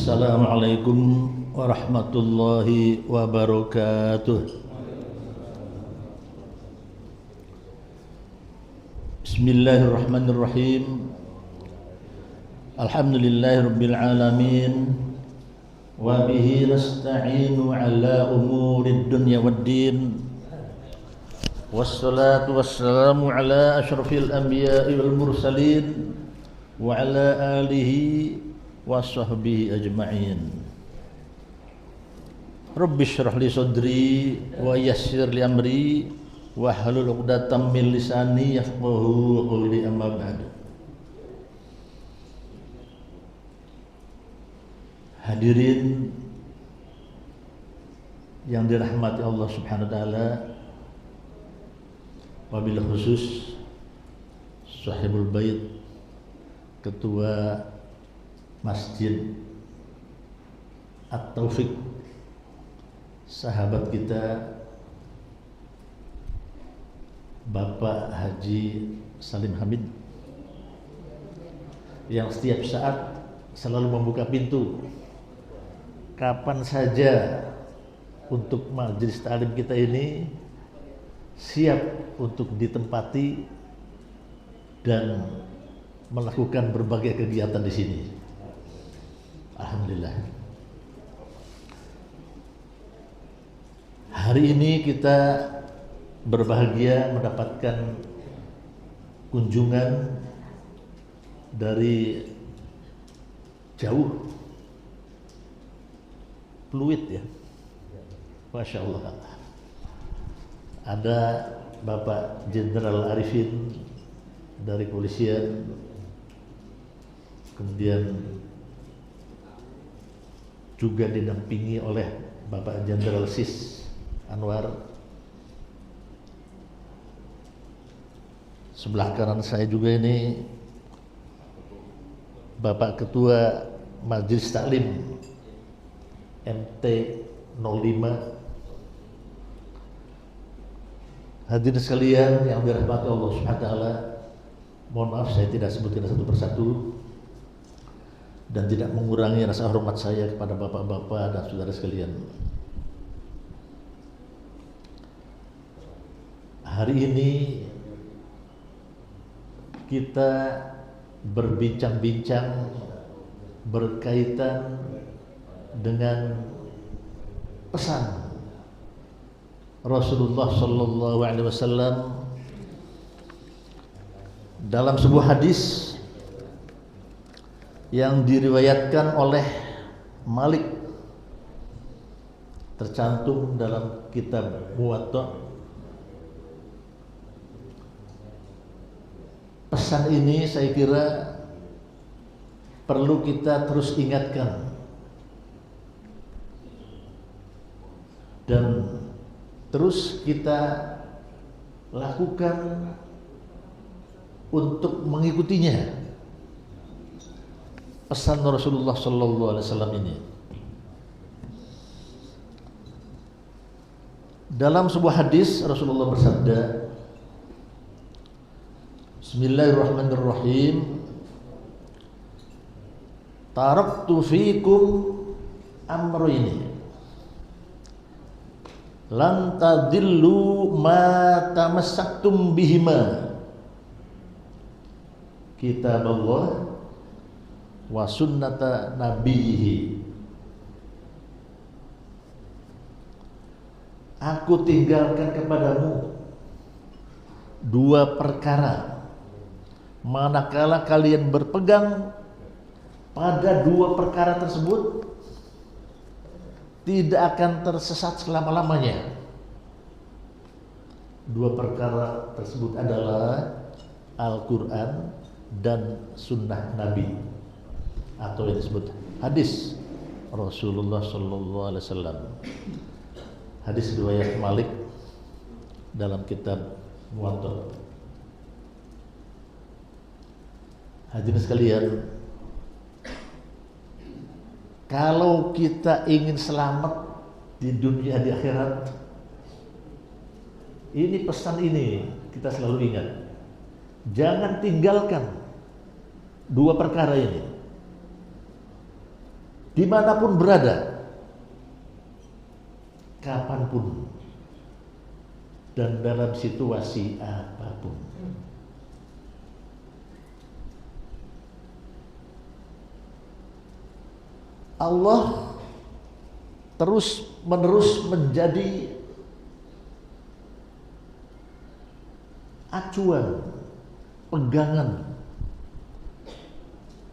Assalamualaikum warahmatullahi wabarakatuh. Bismillahirrahmanirrahim. Alhamdulillahirabbil alamin. Wa bihi nasta'inu ala umurid dunya waddin. Wassalatu wassalamu ala asyrafil anbiya'i wal mursalin wa ala alihi wa sahbihi ajma'in. Rabbi shrah li sadri wa yassir li amri wa hlul 'uqdatam min lisani yafqahu qawli, amma ba'd. Hadirin yang dirahmati Allah Subhanahu wa taala, wabil khusus sahibul bait, ketua Masjid At-Taufik, sahabat kita Bapak Haji Salim Hamid, yang setiap saat selalu membuka pintu kapan saja untuk majelis ta'lim kita ini siap untuk ditempati dan melakukan berbagai kegiatan di sini. Alhamdulillah. Hari ini kita berbahagia mendapatkan kunjungan dari jauh, fluid ya, Masya Allah. Ada Bapak Jenderal Arifin dari kepolisian, kemudian juga didampingi oleh Bapak Jenderal SIS Anwar. Sebelah kanan saya juga ini Bapak Ketua Majelis Taklim MT 05. Hadirin sekalian yang dirahmati Allah Subhanahu wa taala, mohon maaf saya tidak sebutkan satu persatu dan tidak mengurangi rasa hormat saya kepada bapak-bapak dan saudara sekalian. Hari ini kita berbincang-bincang berkaitan dengan pesan Rasulullah sallallahu alaihi wasallam dalam sebuah hadis yang diriwayatkan oleh Malik, tercantum dalam kitab Muwatta. Pesan ini saya kira perlu kita terus ingatkan dan terus kita lakukan untuk mengikutinya, pesan Rasulullah sallallahu alaihi wasallam ini. Dalam sebuah hadis Rasulullah bersabda, Bismillahirrahmanirrahim, taraktu fikum amrayni lan tadillu ma tamassaktum bihima, kitaballah wa sunnata nabiyhi. Aku tinggalkan kepadamu dua perkara, manakala kalian berpegang pada dua perkara tersebut tidak akan tersesat selama-lamanya. Dua perkara tersebut adalah Al-Quran dan Sunnah Nabi, atau yang disebut hadis Rasulullah sallallahu alaihi wasallam. Hadis riwayat Malik dalam kitab Muwatta. Hadirin sekalian, kalau kita ingin selamat di dunia di akhirat, ini pesan ini kita selalu ingat. Jangan tinggalkan dua perkara ini. dimanapun berada, kapanpun, dan dalam situasi apapun. Allah terus menerus menjadi acuan, pegangan,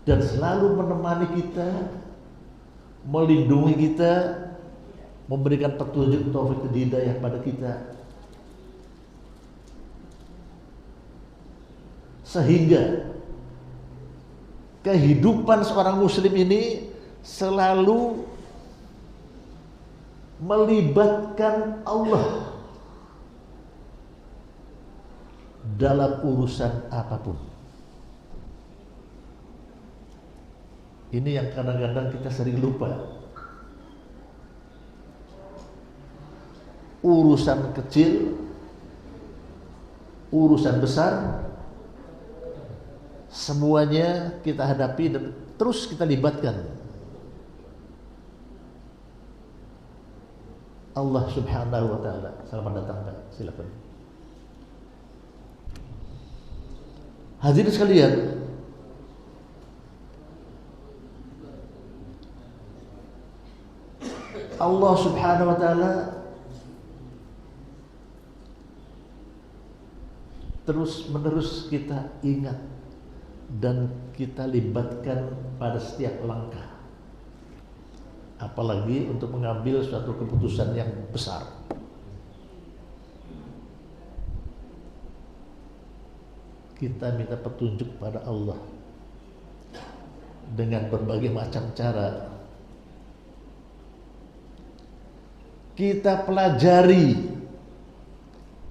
dan selalu menemani kita, melindungi kita, memberikan petunjuk, taufik, hidayah pada kita, sehingga kehidupan seorang muslim ini selalu melibatkan Allah dalam urusan apapun. Ini yang kadang-kadang kita sering lupa. Urusan kecil, urusan besar, semuanya kita hadapi dan terus kita libatkan Allah Subhanahu wa Ta'ala. Selamat datang, Pak. Silakan. Hadirin sekalian, Allah Subhanahu wa Ta'ala terus menerus kita ingat dan kita libatkan pada setiap langkah, apalagi untuk mengambil suatu keputusan yang besar. Kita minta petunjuk pada Allah dengan berbagai macam cara. Kita pelajari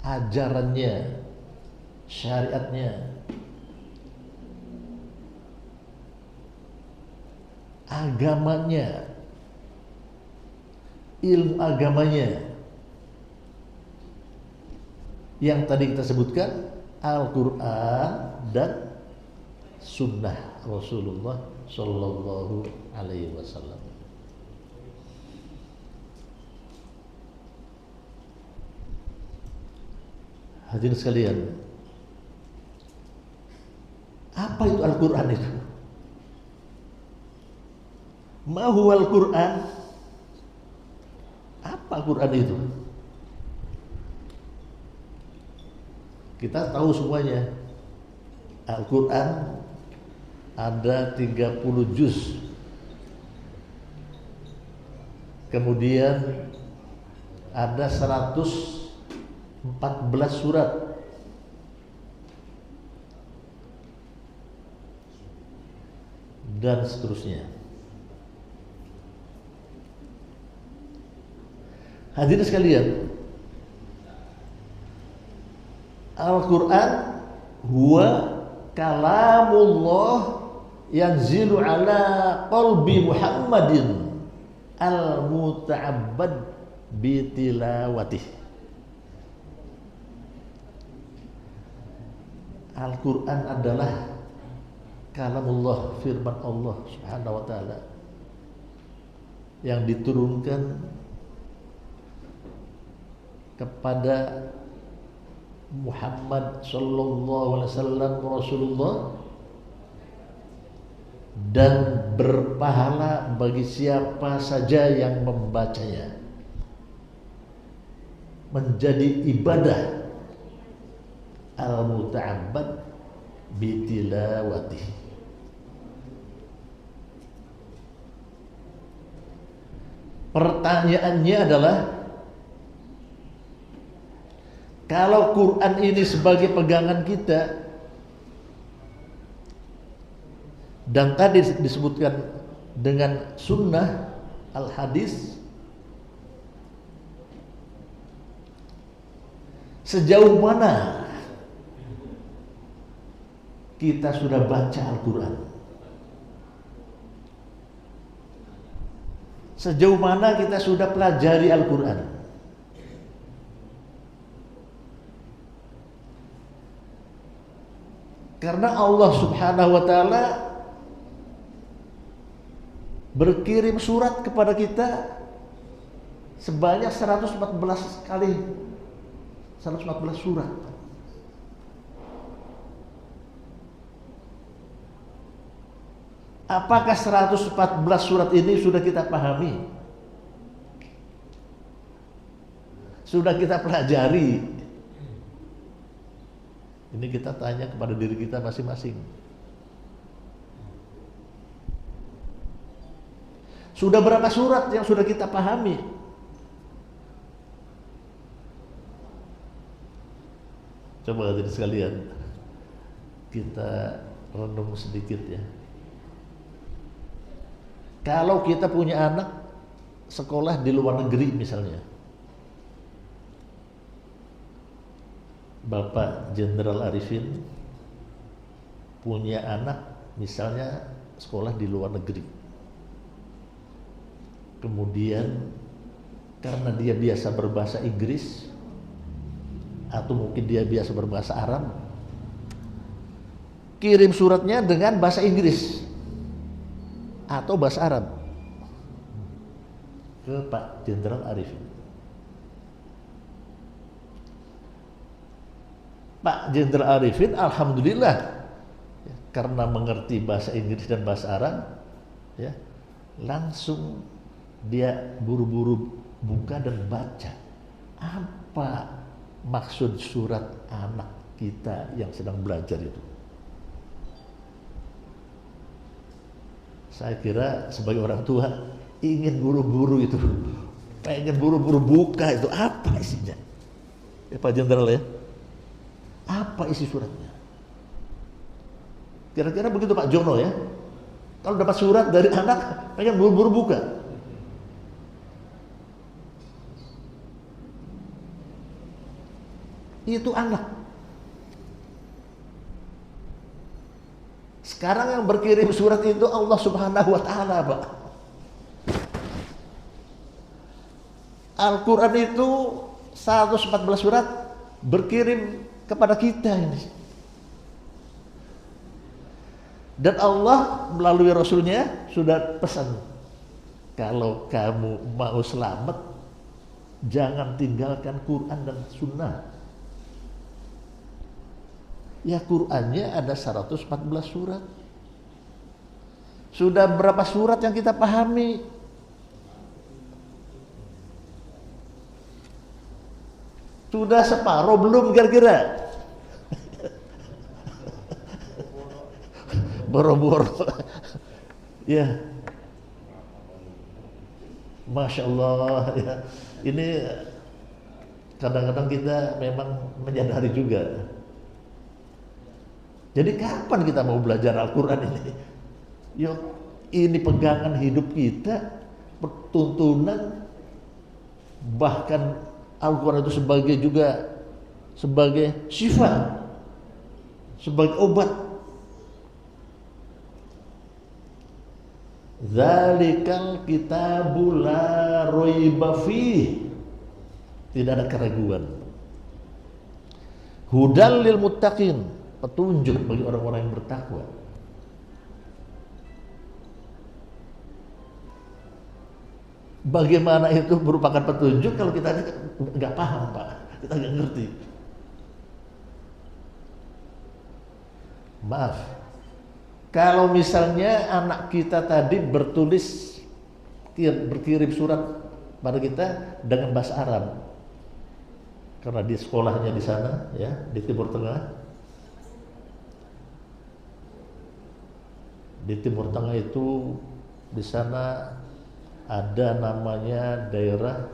ajarannya, syariatnya, agamanya, ilmu agamanya yang tadi kita sebutkan, Al-Quran dan Sunnah Rasulullah Sallallahu Alaihi Wasallam. Hadirin sekalian, apa itu Al-Quran itu? Ma huwal Quran? Apa Al-Quran itu? Kita tahu semuanya. Al-Quran ada 30 juz. Kemudian ada 114 surat. Dan seterusnya. Hadirin sekalian, Al-Quran huwa kalamullah yanzilu ala qalbi Muhammadin al-muta'abbad bitilawatih. Al-Quran adalah kalamullah, firman Allah Subhanahu wa Ta'ala yang diturunkan kepada Muhammad sallallahu alaihi wasallam Rasulullah, dan berpahala bagi siapa saja yang membacanya, menjadi ibadah al-muta'abbad bitilawatih. Pertanyaannya adalah, kalau Quran ini sebagai pegangan kita, dan tadi disebutkan dengan sunnah al-hadis, sejauh mana kita sudah baca Al-Quran? Sejauh mana kita sudah pelajari Al-Quran? Karena Allah Subhanahu wa Ta'ala berkirim surat kepada kita sebanyak 114 kali, 114 surat. Apakah 114 surat ini sudah kita pahami? Sudah kita pelajari? Ini kita tanya kepada diri kita masing-masing. Sudah berapa surat yang sudah kita pahami? Coba hadirin sekalian, kita renung sedikit ya. Kalau kita punya anak sekolah di luar negeri misalnya, Bapak Jenderal Arifin punya anak misalnya sekolah di luar negeri, kemudian karena dia biasa berbahasa Inggris atau mungkin dia biasa berbahasa Arab, kirim suratnya dengan bahasa Inggris atau bahasa Arab ke Pak Jenderal Arifin. Pak Jenderal Arifin alhamdulillah karena mengerti bahasa Inggris dan bahasa Arab ya, langsung dia buru-buru buka dan baca apa maksud surat anak kita yang sedang belajar itu. Saya kira sebagai orang tua ingin buru-buru itu, pengen buru-buru buka itu apa isinya ya, Pak Jenderal ya, apa isi suratnya. Kira-kira begitu Pak Jono ya, kalau dapat surat dari anak pengen buru-buru buka. Itu anak. Sekarang yang berkirim surat itu Allah Subhanahu wa Ta'ala, Pak. Al-Quran itu 114 surat berkirim kepada kita ini. Dan Allah melalui Rasulnya sudah pesan, kalau kamu mau selamat, jangan tinggalkan Quran dan Sunnah. Ya Qurannya ada 114 surat. Sudah berapa surat yang kita pahami? Sudah separuh belum kira-kira? Boro-boro. Ya. Masya Allah ya. Ini kadang-kadang kita memang menyadari juga. Jadi kapan kita mau belajar Al-Quran ini? Yuk, ini pegangan hidup kita, tuntunan, bahkan Al-Quran itu sebagai syifa, sebagai obat. Dzalikal kitabul la raiba fih. Tidak ada keraguan. Hudal lil muttaqin, petunjuk bagi orang-orang yang bertakwa. Bagaimana itu merupakan petunjuk kalau kita nggak paham, Pak? Kita nggak ngerti. Maaf, kalau misalnya anak kita tadi berkirim surat pada kita dengan bahasa Arab, karena di sekolahnya di sana, ya, di Timur Tengah. Di Timur Tengah itu di sana ada namanya daerah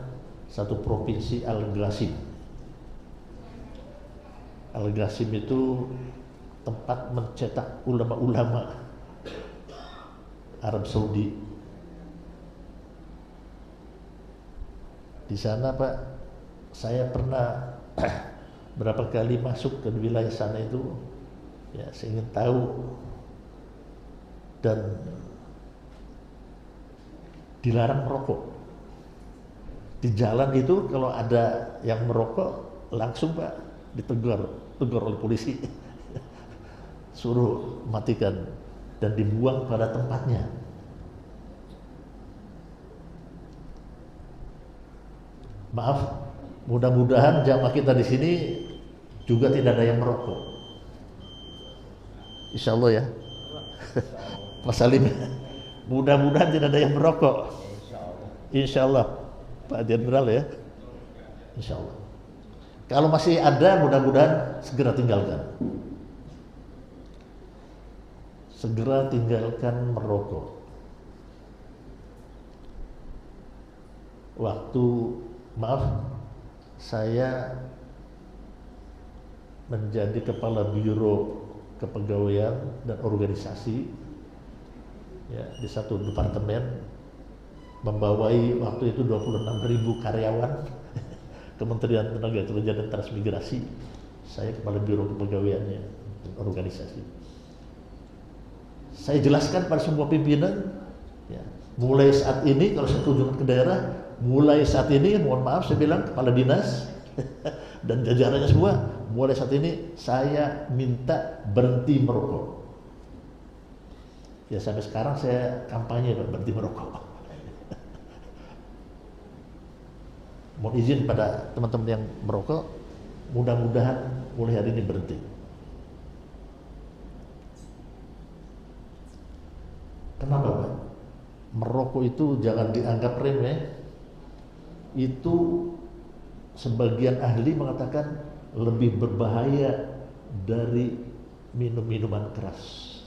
satu provinsi Al-Qasim. Al-Qasim itu tempat mencetak ulama-ulama Arab Saudi. Di sana Pak, saya pernah berapa kali masuk ke wilayah sana itu, ya saya ingin tahu. Dan dilarang merokok. Di jalan itu kalau ada yang merokok langsung Pak ditegur oleh polisi. Suruh matikan dan dibuang pada tempatnya. Maaf, mudah-mudahan jamaah kita di sini juga tidak ada yang merokok. Insya Allah ya, Mas Salim. Mudah-mudahan tidak ada yang merokok. Insya Allah, Pak Jenderal ya. Insya Allah. Kalau masih ada, mudah-mudahan segera tinggalkan. Segera tinggalkan merokok. Waktu, maaf, saya menjadi kepala biro kepegawaian dan organisasi ya, di satu departemen, membawai waktu itu 26.000 karyawan Kementerian Tenaga Kerja dan Transmigrasi. Saya kepala biro kepegawaiannya dan organisasi. Saya jelaskan pada semua pimpinan ya, mulai saat ini kalau saya kunjungan ke daerah, mulai saat ini mohon maaf saya bilang kepala dinas dan jajarannya semua, mulai saat ini saya minta berhenti merokok. Ya sampai sekarang saya kampanye berhenti merokok. Mohon izin pada teman-teman yang merokok, mudah-mudahan mulai hari ini berhenti. Kenapa Pak? Merokok itu jangan dianggap remeh. Itu sebagian ahli mengatakan lebih berbahaya dari minum-minuman keras.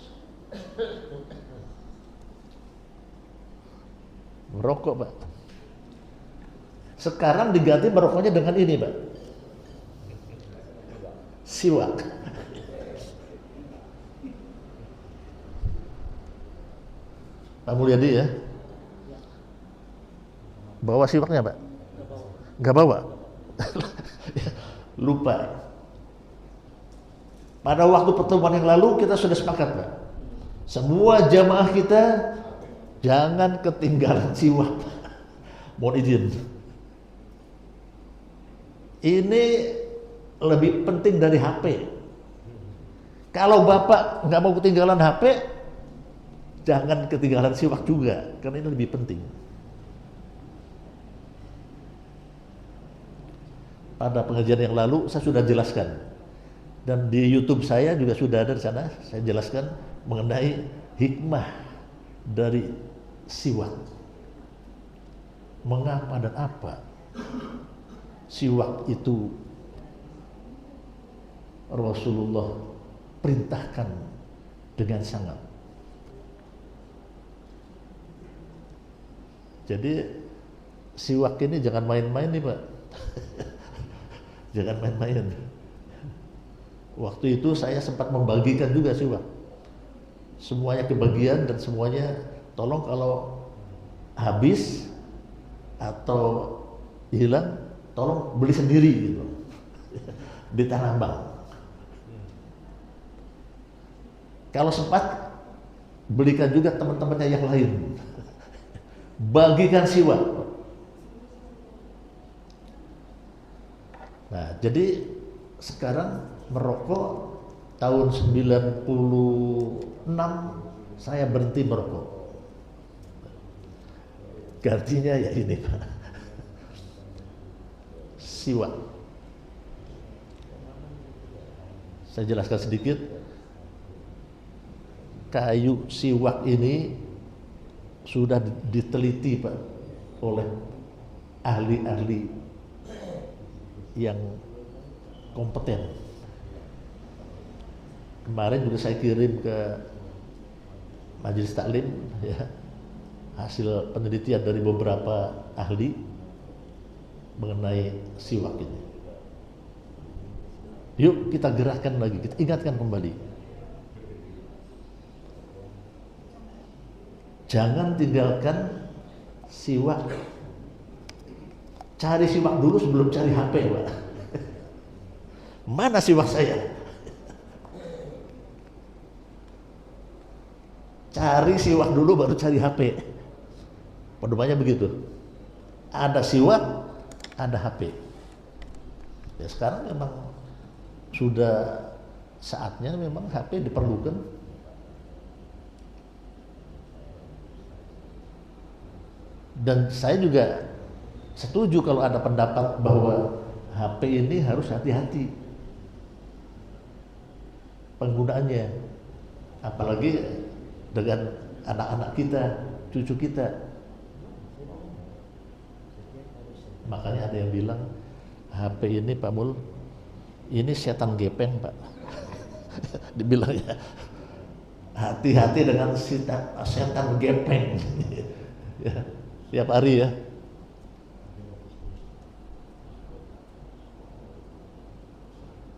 Merokok Pak. Sekarang diganti merokoknya dengan ini Pak, siwak. Pak Mulyadi ya, bawa siwaknya Pak? Nggak bawa? Lupa. Pada waktu pertemuan yang lalu kita sudah sepakat Pak, semua jamaah kita jangan ketinggalan siwak. Mohon izin. Ini lebih penting dari HP. Kalau Bapak nggak mau ketinggalan HP, jangan ketinggalan siwak juga, karena ini lebih penting. Pada pengajian yang lalu saya sudah jelaskan, dan di YouTube saya juga sudah ada di sana. Saya jelaskan mengenai hikmah dari siwak. Mengapa dan apa siwak itu Rasulullah perintahkan dengan sangat. Jadi siwak ini jangan main-main nih Pak. Jangan main-main. Waktu itu saya sempat membagikan juga siwak. Semuanya kebagian dan semuanya tolong kalau habis atau hilang tolong beli sendiri gitu. Di Tanah Abang. Kalau sempat belikan juga teman-temannya yang lain. Bagikan siwak. Nah, jadi sekarang merokok tahun 96 saya berhenti merokok. Gantinya ya ini Pak, siwak. Saya jelaskan sedikit. Kayu siwak ini sudah diteliti Pak oleh ahli-ahli yang kompeten. Kemarin juga saya kirim ke Majelis Taklim ya, hasil penelitian dari beberapa ahli mengenai siwak ini. Yuk kita gerakkan lagi, kita ingatkan kembali. Jangan tinggalkan siwak. Cari siwak dulu sebelum cari HP Pak. Mana siwak saya? Cari siwak dulu baru cari HP. Pedomannya begitu. Ada siwak, ada HP. Ya sekarang memang sudah saatnya memang HP diperlukan. Dan saya juga setuju kalau ada pendapat bahwa HP ini harus hati-hati penggunaannya, apalagi dengan anak-anak kita, cucu kita. Makanya ada yang bilang HP ini Pak Mul, ini setan gepeng Pak. Dibilangnya hati-hati dengan setan gepeng. Ya, tiap hari ya.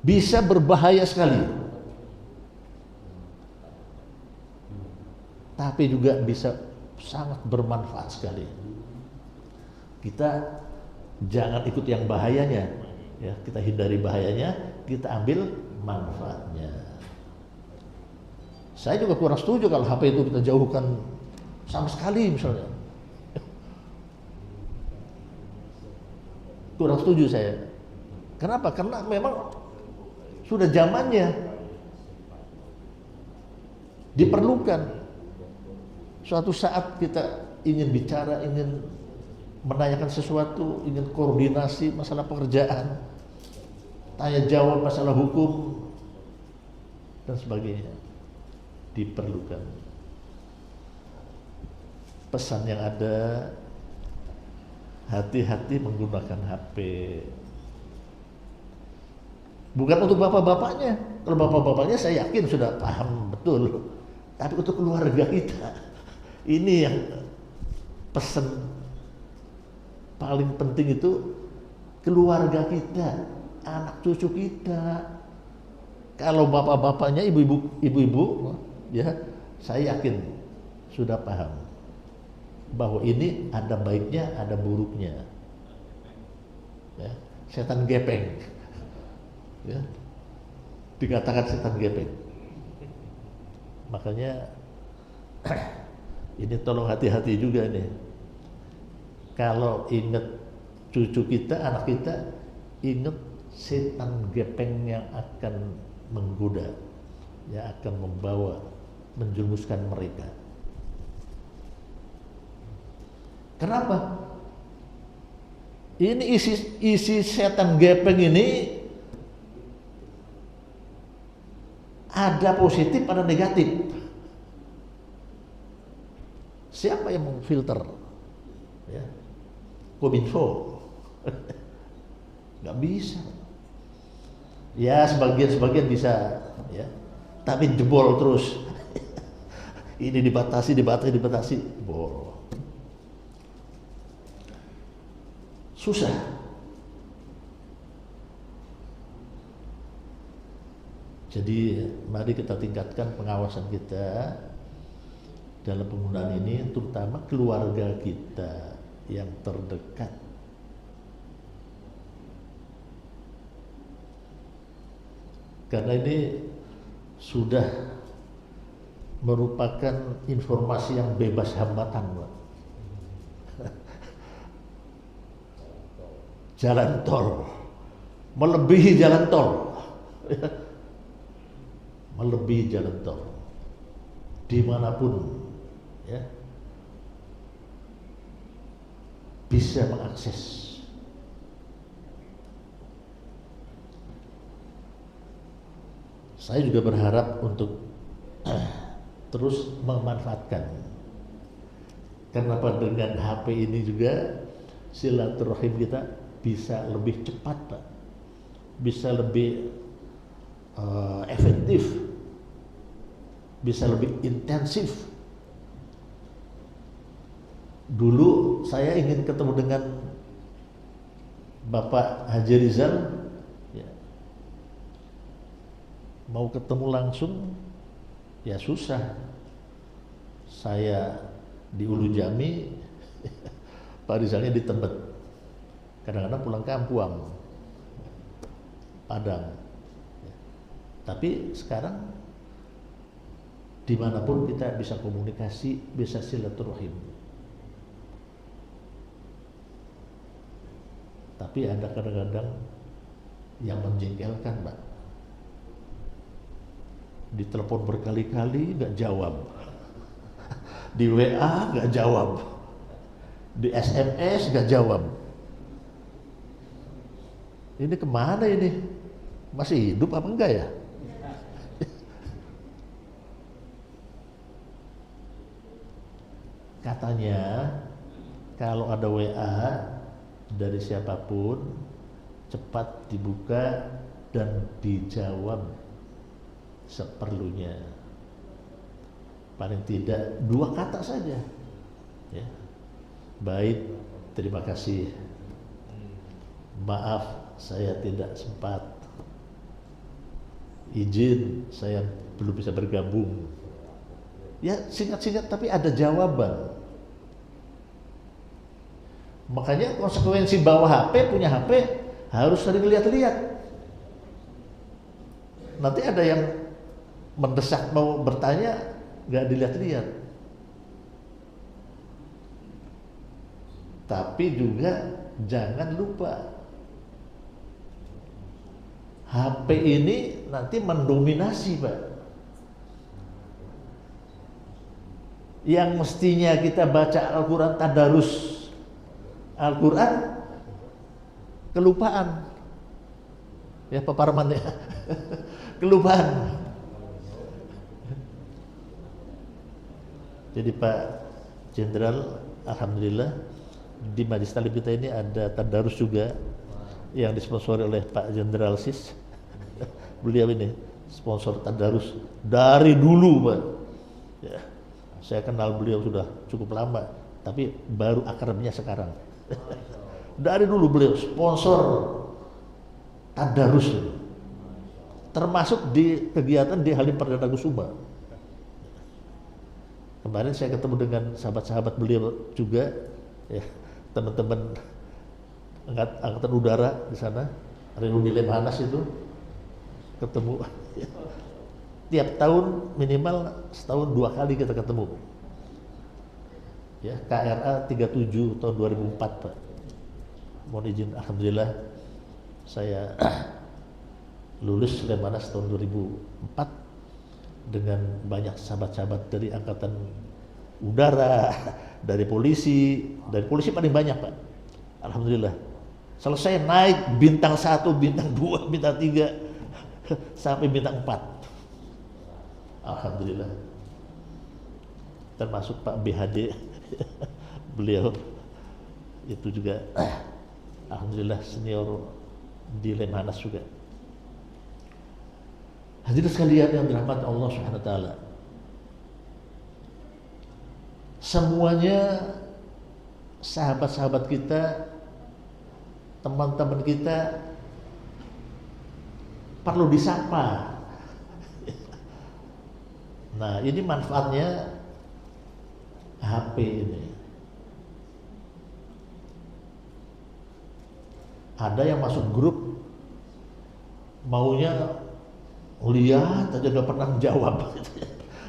Bisa berbahaya sekali, tapi juga bisa sangat bermanfaat sekali. Kita jangan ikut yang bahayanya, ya, kita hindari bahayanya, kita ambil manfaatnya. Saya juga kurang setuju kalau HP itu kita jauhkan sama sekali misalnya. Kurang setuju saya. Kenapa? Karena memang sudah zamannya, diperlukan. Suatu saat kita ingin bicara, ingin menanyakan sesuatu, ingin koordinasi masalah pekerjaan, tanya jawab masalah hukum dan sebagainya, diperlukan. Pesan yang ada, hati-hati menggunakan HP. Bukan untuk bapak-bapaknya. Kalau bapak-bapaknya saya yakin sudah paham betul. Tapi untuk keluarga kita, ini yang pesan paling penting itu keluarga kita, anak cucu kita. Kalau bapak-bapaknya, ibu-ibu, ya, saya yakin sudah paham bahwa ini ada baiknya, ada buruknya. Ya, setan gepeng. Ya, dikatakan setan gepeng. Makanya ini tolong hati-hati juga nih. Kalau ingat cucu kita, anak kita, ingat setan gepeng yang akan menggoda, yang akan membawa, menjerumuskan mereka. Kenapa? Ini isi setan gepeng ini ada positif, ada negatif. Siapa yang memfilter? Ya, Kominfo. Nggak bisa. Ya sebagian bisa, ya. Tapi jebol terus. Ini dibatasi, jebol. Susah. Jadi mari kita tingkatkan pengawasan kita dalam penggunaan ini, terutama keluarga kita yang terdekat. Karena ini sudah merupakan informasi yang bebas hambatan, Pak. Jalan tol, melebihi jalan tol. Melebihi jalan tol dimanapun, ya, bisa mengakses. Saya juga berharap untuk terus memanfaatkan, karena dengan HP ini juga silaturahim kita bisa lebih cepat, Pak, bisa lebih efektif, bisa lebih intensif. Dulu saya ingin ketemu dengan Bapak Haji Rizal, ya, mau ketemu langsung ya susah. Saya di Ulu Jami, Pak Rizalnya di Tebet, kadang-kadang pulang kampung, Padang. Tapi sekarang dimanapun kita bisa komunikasi, bisa silaturahim. Tapi ada kadang-kadang yang menjengkelkan, Pak. Ditelepon berkali-kali nggak jawab, di WA nggak jawab, di SMS nggak jawab. Ini kemana ini? Masih hidup apa enggak ya? Katanya kalau ada WA dari siapapun cepat dibuka dan dijawab seperlunya. Paling tidak 2 kata saja. Ya. Baik, terima kasih. Maaf, saya tidak sempat. Izin, saya belum bisa bergabung. Ya singkat-singkat tapi ada jawaban. Makanya konsekuensi bawa HP, punya HP harus sering lihat-lihat. Nanti ada yang mendesak mau bertanya, nggak dilihat-lihat. Tapi juga jangan lupa HP ini nanti mendominasi, Pak. Yang mestinya kita baca Al-Quran tadarus Al-Quran kelupaan. Ya Pak Parman ya. Kelupaan. Jadi Pak Jenderal, alhamdulillah di Majelis Taklim kita ini ada tadarus juga yang disponsori oleh Pak Jenderal Sis. Beliau ini sponsor tadarus dari dulu, Pak. Ya. Saya kenal beliau sudah cukup lama, tapi baru akrabnya sekarang. Dari dulu beliau sponsor tadarus, termasuk di kegiatan di Halim Perdana Kusuma. Kemarin saya ketemu dengan sahabat-sahabat beliau juga, ya, teman-teman angkatan udara di sana, Reuni Lemhanas itu ketemu. Tiap tahun minimal setahun 2 kali kita ketemu. Ya, KRA 37 tahun 2004, Pak. Mohon izin, alhamdulillah saya lulus Lemhanas tahun 2004 dengan banyak sahabat-sahabat dari angkatan udara, dari polisi paling banyak, Pak. Alhamdulillah. Selesai naik bintang 1, bintang 2, bintang 3 sampai bintang 4. Alhamdulillah. Termasuk Pak BHD beliau itu juga alhamdulillah senior di Lemhanas juga. Hadirin sekalian yang dirahmati Allah Subhanahu wa taala. Semuanya sahabat-sahabat kita, teman-teman kita perlu disapa. Nah, ini manfaatnya HP ini. Ada yang masuk grup maunya lihat aja, gak pernah jawab,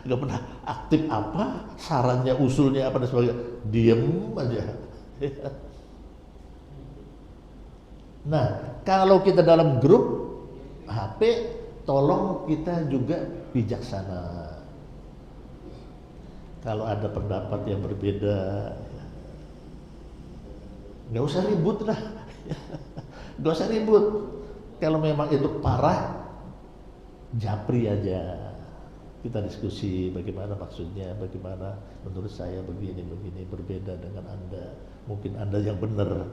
gak pernah aktif apa, sarannya, usulnya apa dan sebagainya, diem aja. Nah, kalau kita dalam grup HP, tolong kita juga bijaksana. Kalau ada pendapat yang berbeda, nggak usah ribut lah, nggak usah ribut. Kalau memang itu parah, japri aja. Kita diskusi bagaimana maksudnya, bagaimana menurut saya begini berbeda dengan Anda. Mungkin Anda yang benar.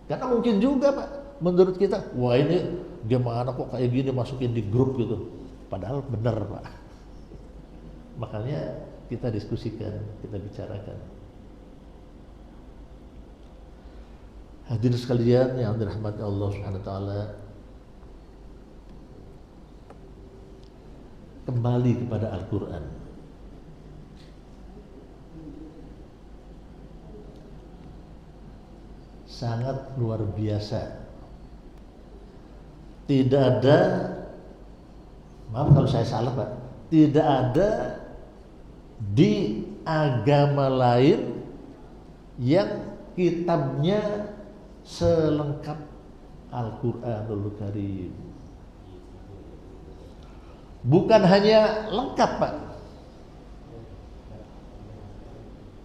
Karena mungkin juga Pak, menurut kita, wah ini gimana kok kayak gini masukin di grup gitu. Padahal benar Pak. Makanya kita diskusikan, kita bicarakan. Hadirin sekalian yang dirahmati Allah Subhanahu wa taala, kembali kepada Al-Qur'an. Sangat luar biasa. Tidak ada, maaf kalau saya salah Pak, tidak ada di agama lain yang kitabnya selengkap Al-Qur'anul Karim. Bukan hanya lengkap Pak,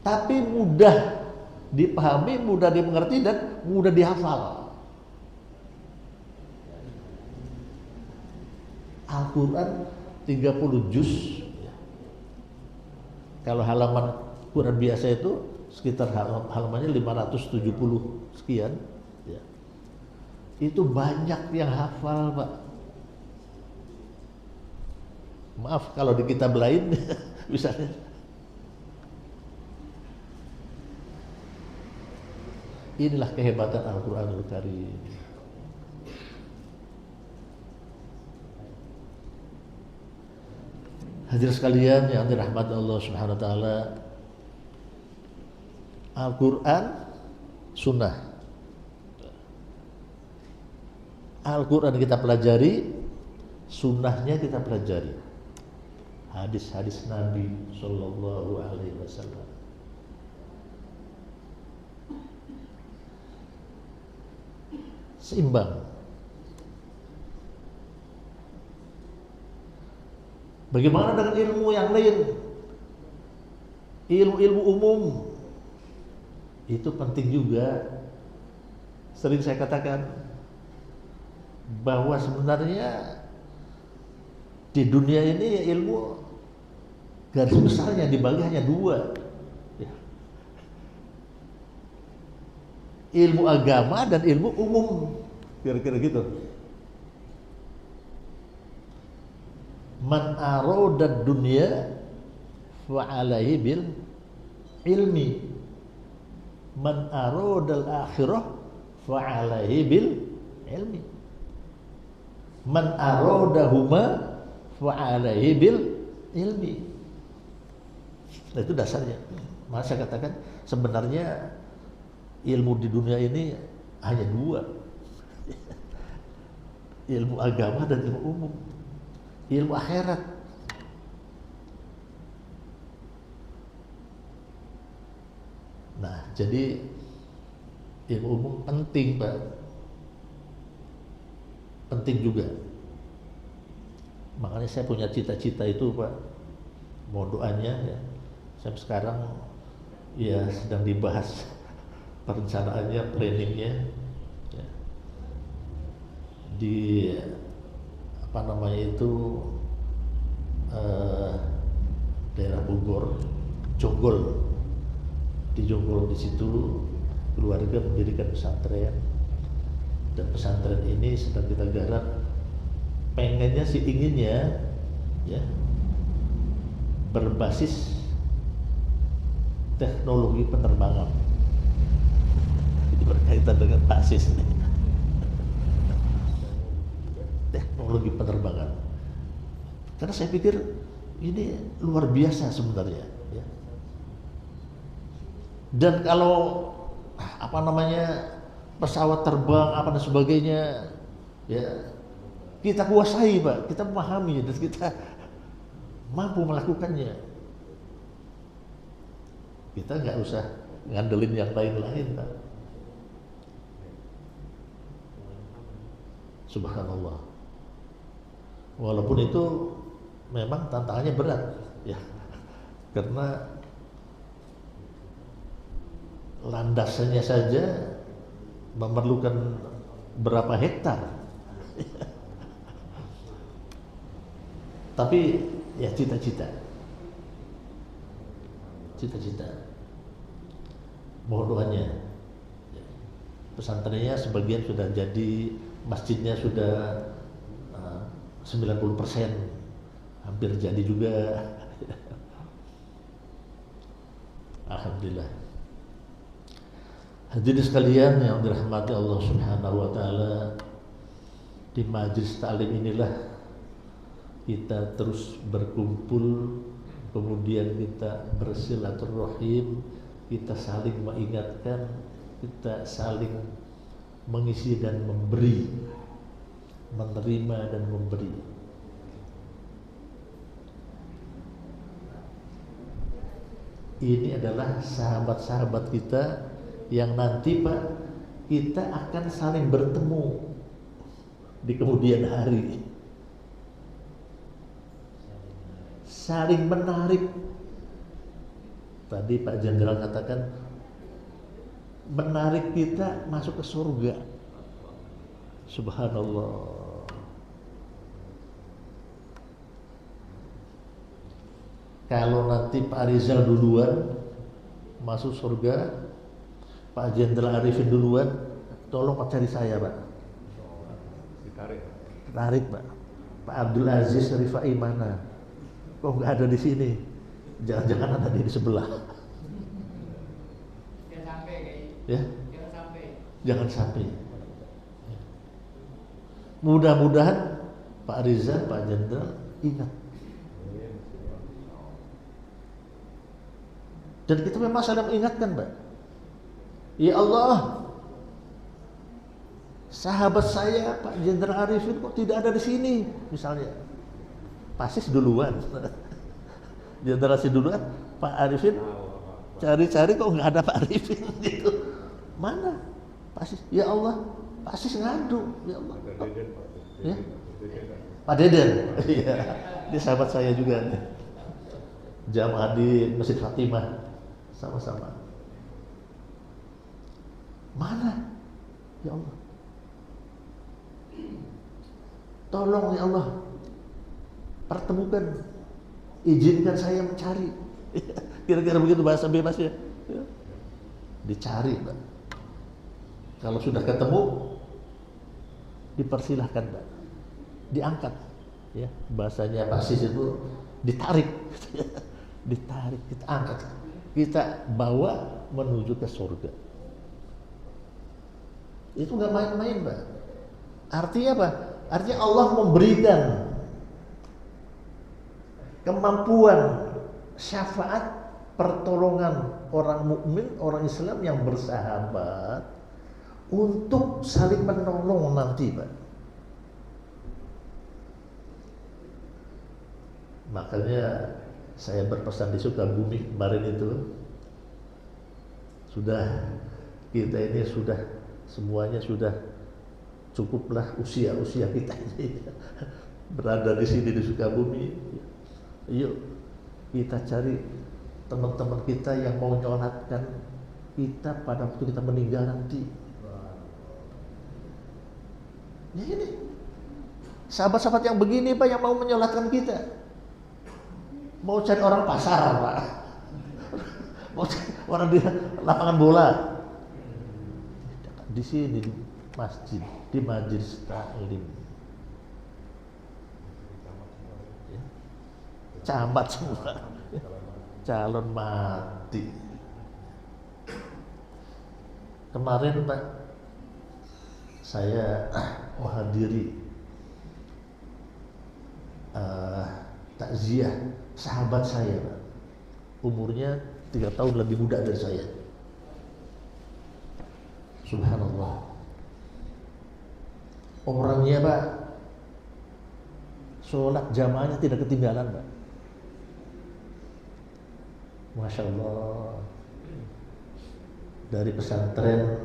tapi mudah dipahami, mudah dimengerti dan mudah dihafal. Al-Quran 30 juz. Kalau halaman Quran biasa itu sekitar halamannya 570 sekian ya. Itu banyak yang hafal, Pak. Maaf kalau di kitab lain misalnya inilah kehebatan Al-Quranul Karim. Hadirin sekalian yang dirahmati Allah Subhanahu wa taala, Al-Quran, Sunnah. Al-Quran kita pelajari, Sunnahnya kita pelajari. Hadis-hadis Nabi Sallallahu Alaihi Wasallam. Seimbang. Bagaimana dengan ilmu yang lain? Ilmu-ilmu umum itu penting juga. Sering saya katakan bahwa sebenarnya di dunia ini ilmu garis besarnya dibagi hanya dua. Ilmu agama dan ilmu umum, kira-kira gitu. Man aradad dunya fa alaihi bil ilmi, man aradal akhirah fa alaihi bil ilmi, man aradahuma fa alaihi bil ilmi. Nah, itu dasarnya. Maka saya katakan sebenarnya ilmu di dunia ini hanya dua. Ilmu agama dan ilmu umum. Ilmu akhirat. Nah, jadi ilmu umum penting, Pak. Penting juga. Makanya saya punya cita-cita itu, Pak. Mau doanya ya. Saya sekarang ya sedang dibahas perencanaannya, planningnya ya. Di apa namanya itu daerah Bogor, Jonggol. Di Jonggol di situ keluarga mendirikan pesantren, dan pesantren ini sedang kita garap. Pengennya sih inginnya ya berbasis teknologi penerbangan. Itu berkaitan dengan basis teknologi penerbangan. Karena saya pikir ini luar biasa sebenarnya ya. Dan kalau apa namanya pesawat terbang apa dan sebagainya ya kita kuasai, Pak, kita memahami dan kita mampu melakukannya. Kita nggak usah ngandelin yang lain-lain, Pak. Subhanallah. Walaupun itu memang tantangannya berat ya. Karena landasannya saja memerlukan berapa hektar. Tapi ya cita-cita. Mohon doanya. Pesantrennya sebagian sudah jadi, masjidnya sudah 90%, hampir jadi juga. Alhamdulillah. Hadirin sekalian yang dirahmati Allah Subhanahu wa taala, di majelis taklim inilah kita terus berkumpul, kemudian kita bersilaturahim, kita saling mengingatkan, kita saling mengisi dan memberi, menerima dan memberi. Ini adalah sahabat-sahabat kita yang nanti, Pak, kita akan saling bertemu di kemudian hari. Saling menarik. Tadi Pak Jenderal katakan menarik kita masuk ke surga. Subhanallah. kalau nanti Pak Rizal duluan masuk surga, Pak Jenderal Arifin duluan, tolong Pak cari saya Pak. Tarik Pak. Pak Abdul Aziz Rifai mana? Kok nggak ada di sini? Jangan-jangan ada di sebelah. Jangan sampai Ya? Jangan sampai. Jangan sampai. Mudah-mudahan Pak Rizal, Pak Jenderal ingat. Dan kita memang sedang mengingatkan, Pak. Ya Allah, sahabat saya Pak Jenderal Arifin kok tidak ada di sini, misalnya. Pasti duluan. Jenderal Arifin duluan, Pak Arifin cari-cari kok nggak ada Pak Arifin gitu. Mana? Pasti, ya Allah, pasti ngadu, ya Allah. Ya? Pak Deden, iya, dia sahabat saya juga nih. Jamaah di Masjid Fatimah, sama-sama. Mana? Ya Allah. Tolong ya Allah, pertemukan, izinkan saya mencari. Kira-kira begitu bahasa bebasnya. Ya. Dicari, Pak. Kalau sudah ketemu, dipersilahkan, Pak. Diangkat. Ya, bahasanya Pak Sis itu ditarik. Ditarik, kita angkat. Kita bawa menuju ke surga. Itu nggak main-main, Pak. Artinya apa? Artinya Allah memberikan kemampuan syafaat pertolongan orang mukmin, orang Islam yang bersahabat untuk saling menolong nanti, Pak. Makanya saya berpesan di Sukabumi kemarin itu, sudah kita ini sudah semuanya sudah cukuplah usia kita ini berada di sini di Sukabumi. Yuk kita cari teman-teman kita yang mau nyolatkan kita pada waktu kita meninggal nanti. Ya ini sahabat-sahabat yang begini Pak, yang mau menyolatkan kita. Mau cari orang pasar, Pak. Mau cari orang di lapangan bola. Di sini di masjid, di majelis taklim. Ya. Camat semua. Calon mati. Kemarin Pak, saya menghadiri takziah sahabat saya, Pak. Umurnya 3 tahun lebih muda dari saya. Subhanallah. Orangnya Pak, sholat jamaahnya tidak ketinggalan, Pak. Masya Allah. Dari pesantren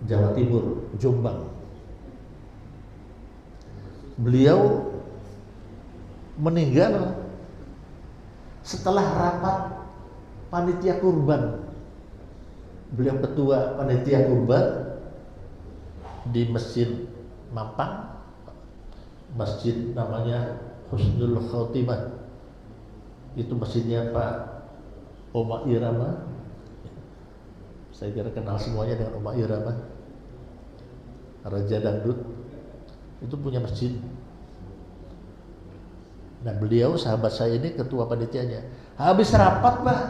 Jawa Timur, Jombang. Beliau meninggal setelah rapat panitia kurban. Beliau ketua panitia kurban di Masjid Mampang, masjid namanya Husnul Khotimah. Itu masjidnya Pak Oma Irama. Saya kira kenal semuanya dengan Oma Irama, Raja Dangdut. Itu punya masjid. Nah beliau sahabat saya ini ketua panitianya. Habis rapat Pak,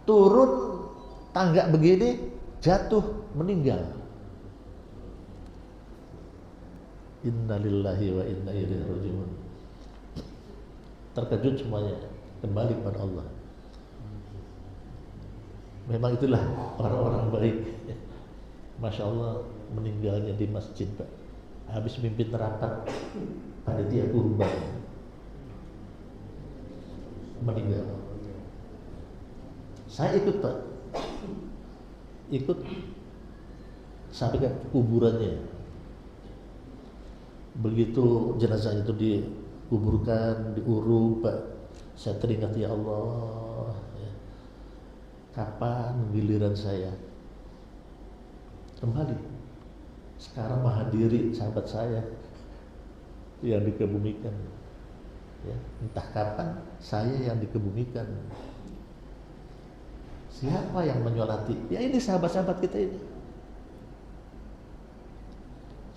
turun tangga begini, jatuh, meninggal. Innalillahi wa inna ilaihi raji'un. Terkejut semuanya, kembali kepada Allah. Memang itulah orang-orang baik. Masya Allah, meninggalnya di masjid Pak. Habis mimpin rapat panitia kurban, meninggal. Saya ikut Pak, ikut sampai ke kuburannya. Begitu jenazah itu dikuburkan, diuruk Pak, saya teringat, ya Allah, ya, kapan giliran saya kembali sekarang menghadiri sahabat saya yang dikebumikan. Ya, entah kapan saya yang dikebumikan. Siapa yang menyolati? Ya ini sahabat-sahabat kita ini.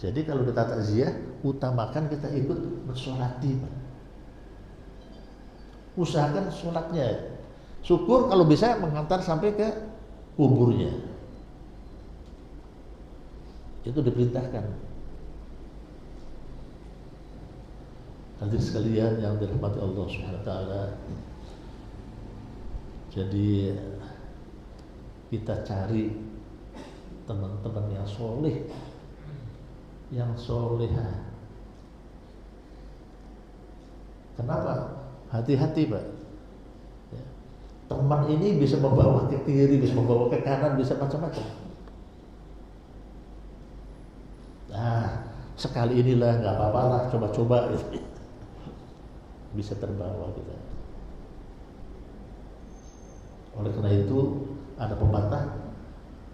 Jadi kalau kita takziah, utamakan kita ikut mensolati. Usahakan sholatnya. Syukur kalau bisa mengantar sampai ke kuburnya. Itu diperintahkan. Hadirin sekalian yang dirahmati Allah Subhanahu wa taala. Jadi kita cari teman-teman yang soleh, yang soleha. Kenapa? Hati-hati, Pak. Ya. Teman ini bisa membawa ke kiri, bisa membawa ke kanan, bisa macam-macam. Nah, sekali inilah nggak apa-apa lah, coba-coba gitu. Bisa terbawa kita. Oleh karena itu ada pepatah,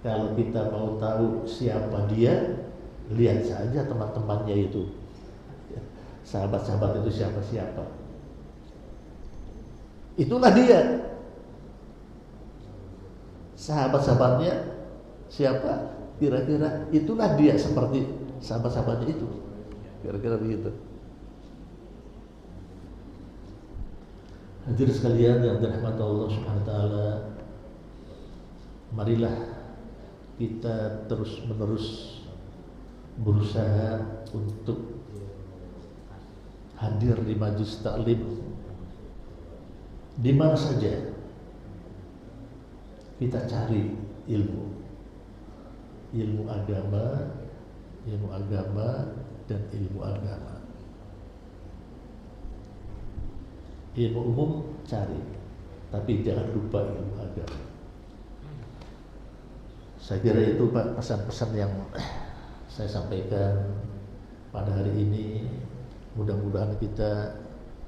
kalau kita mau tahu siapa dia, lihat saja teman-temannya itu. Sahabat-sahabat itu siapa-siapa. Itulah dia. Sahabat-sahabatnya siapa? Kira-kira itulah dia seperti sahabat-sahabatnya itu. Kira-kira begitu. Hadirin sekalian yang dirahmati Allah Subhanahu wa taala, marilah kita terus-menerus berusaha untuk hadir di majelis taklim di mana saja. Kita cari ilmu agama dan ilmu agama. Ilmu umum cari, tapi jangan lupa ilmu agama. Saya kira itu Pak pesan-pesan yang saya sampaikan pada hari ini. Mudah-mudahan kita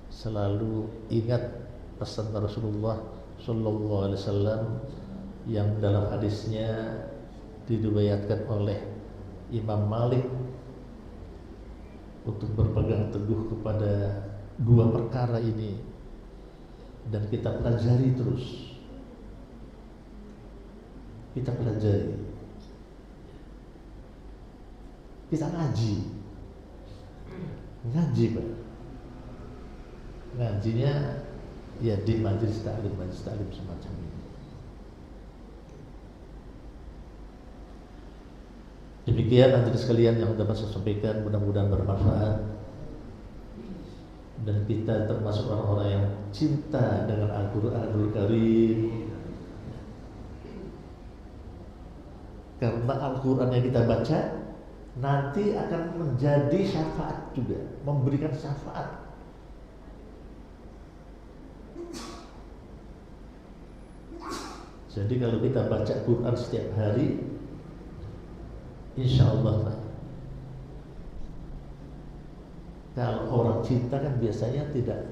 selalu ingat pesan Rasulullah Sallallahu Alaihi Wasallam yang dalam hadisnya diriwayatkan oleh Imam Malik untuk berpegang teguh kepada dua perkara ini. Dan kita pelajari terus. Kita pelajari. Kita ngaji. Ngaji, Pak. Ngajinya ya di majelis taklim semacam ini. Demikian hadirin sekalian yang dapat saya sampaikan, mudah-mudahan bermanfaat. Dan kita termasuk orang-orang yang cinta dengan Al-Quranul Karim. Karena Al-Quran yang kita baca nanti akan menjadi syafaat juga, memberikan syafaat. Jadi kalau kita baca Quran setiap hari, insya Allah, kalau orang cinta kan biasanya tidak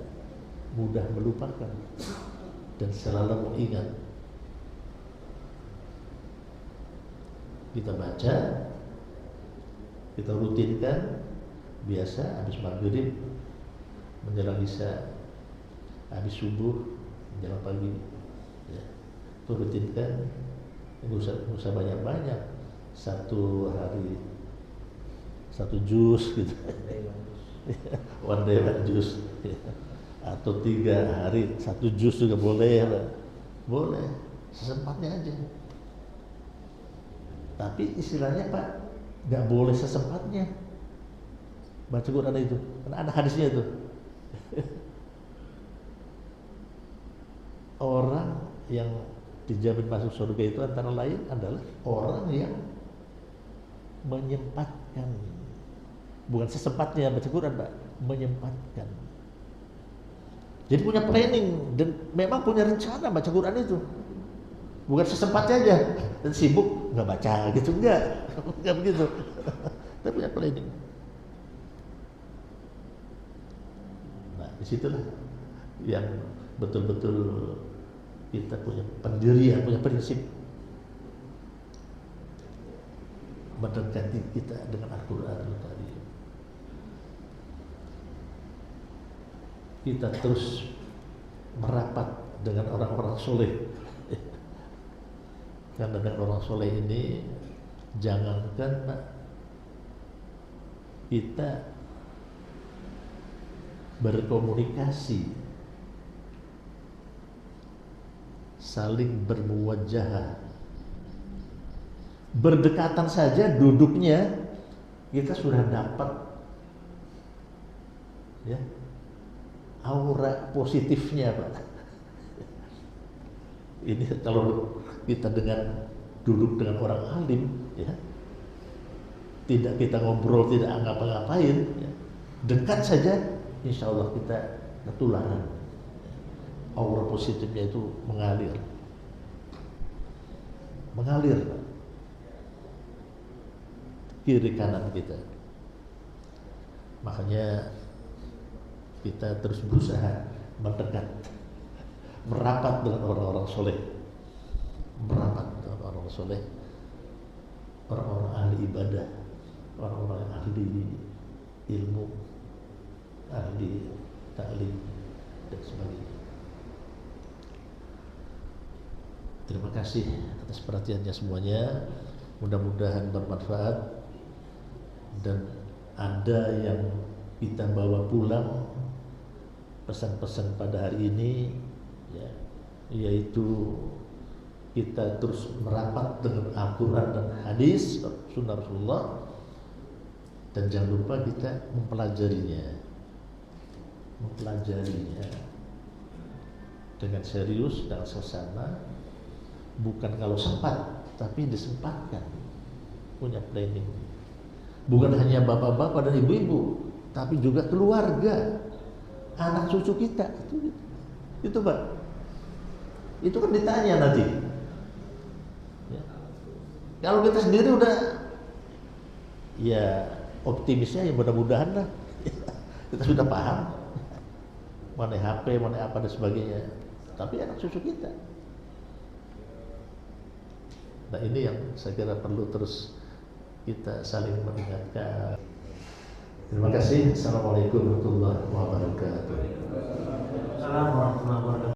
mudah melupakan dan selalu mengingat. Kita baca, kita rutinkan, biasa habis maghrib menjelang isya, habis subuh menjelang pagi, ya. Itu rutinkan, nggak usah banyak-banyak, satu hari satu juz gitu. One day one juz, atau 3 hari 1 juz juga boleh lah. Boleh, sesempatnya aja. Tapi istilahnya Pak, nggak boleh sesempatnya baca Quran itu, karena ada hadisnya itu. Orang yang dijamin masuk surga itu antara lain adalah orang yang menyempatkan, bukan sesempatnya baca Quran, Pak, menyempatkan. Jadi punya planning dan memang punya rencana baca Quran itu. Bukan sesempatnya aja dan sibuk nggak baca gitu, enggak begitu. Tapi punya planning. Nah, disitulah yang betul-betul kita punya pendirian, punya prinsip mendekati kita dengan Al-Quran tadi. kita terus merapat dengan orang-orang soleh. Karena dengan orang soleh ini jangankan kita berkomunikasi, saling bermuwajahah, berdekatan saja duduknya kita sudah dapat ya aura positifnya, Pak. Ini kalau kita dengan duduk dengan orang alim ya, tidak kita ngobrol, tidak ngapa-ngapain ya, dekat saja insya Allah kita ketularan, aura positifnya itu mengalir kiri kanan kita. Makanya kita terus berusaha mendekat, merapat dengan orang-orang soleh, orang-orang ahli ibadah, orang-orang yang ahli ilmu, ahli ta'lim dan sebagainya. Terima kasih atas perhatiannya semuanya. Mudah-mudahan bermanfaat dan ada yang kita bawa pulang pesan-pesan pada hari ini ya, yaitu kita terus merapat dengan Al-Quran dan hadis sunnah Rasulullah, dan jangan lupa kita mempelajarinya dengan serius dan sesama, bukan kalau sempat tapi disempatkan, punya planning, bukan hanya bapak-bapak dan ibu-ibu tapi juga keluarga, anak cucu kita itu Pak, itu kan ditanya nanti ya. Kalau kita sendiri udah ya optimisnya ya mudah-mudahan lah kita sudah paham mana HP, mana apa dan sebagainya, tapi anak cucu kita. Nah ini yang saya kira perlu terus kita saling mengingatkan. Terima kasih. Assalamualaikum warahmatullahi wabarakatuh. Assalamualaikum warahmatullahi wabarakatuh.